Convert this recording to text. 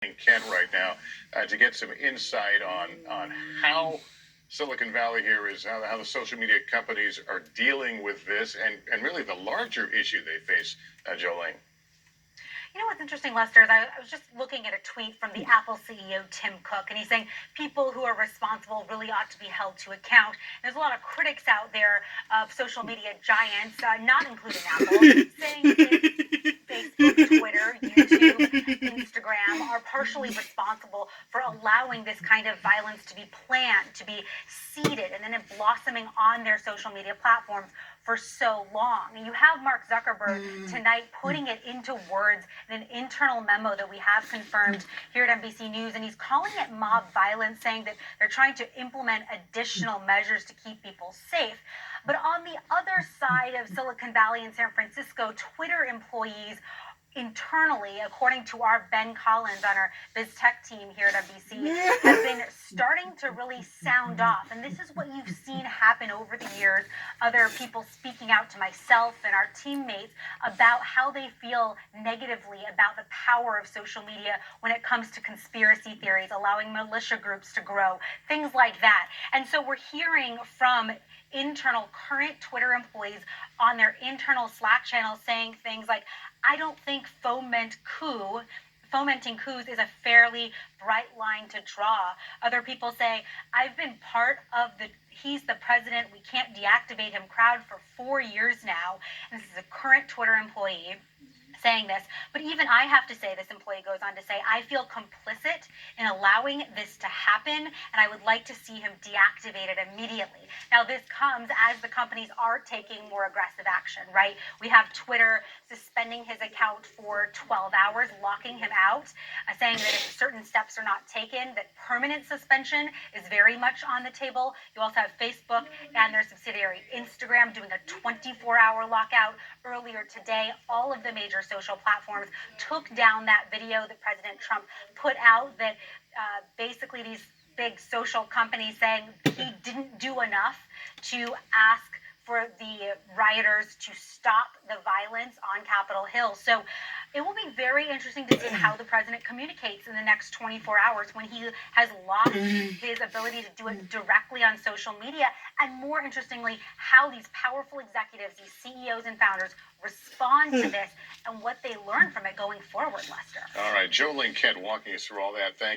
Kent right now to get some insight on how Silicon Valley here is, how the social media companies are dealing with this and really the larger issue they face, Jolene. You know what's interesting, Lester, is I was just looking at a tweet from the Apple CEO, Tim Cook, and he's saying people who are responsible really ought to be held to account. There's a lot of critics out there of social media giants, not including Apple, saying that Facebook, Twitter, YouTube, Instagram are partially responsible for allowing this kind of violence to be planned, to be seeded, and then blossoming on their social media platforms for so long. You have Mark Zuckerberg tonight putting it into words in an internal memo that we have confirmed here at NBC News, and he's calling it mob violence, saying that they're trying to implement additional measures to keep people safe. But on the other side of Silicon Valley and San Francisco, Twitter employees internally, according to our Ben Collins on our Biz Tech team here at NBC, have been starting to really sound off. And this is what you've seen happen over the years. Other people speaking out to myself and our teammates about how they feel negatively about the power of social media when it comes to conspiracy theories, allowing militia groups to grow, things like that. And so we're hearing from internal current Twitter employees on their internal Slack channel saying things like, I don't think fomenting coups is a fairly bright line to draw. Other people say, I've been part of he's the president, we can't deactivate him crowd for 4 years now. And this is a current Twitter employee saying this, but even I have to say, this employee goes on to say, I feel complicit in allowing this to happen, and I would like to see him deactivated immediately. Now, this comes as the companies are taking more aggressive action, right? We have Twitter suspending his account for 12 hours, locking him out, saying that if certain steps are not taken, that permanent suspension is very much on the table. You also have Facebook and their subsidiary Instagram doing a 24-hour lockout. Earlier today, all of the major social platforms took down that video that President Trump put out that basically these big social companies saying he didn't do enough to ask for the rioters to stop the violence on Capitol Hill. So it will be very interesting to see how the president communicates in the next 24 hours when he has lost his ability to do it directly on social media, and more interestingly, how these powerful executives, these CEOs and founders, respond to this and what they learn from it going forward, Lester. All right, Jolene Kent walking us through all that. Thank you.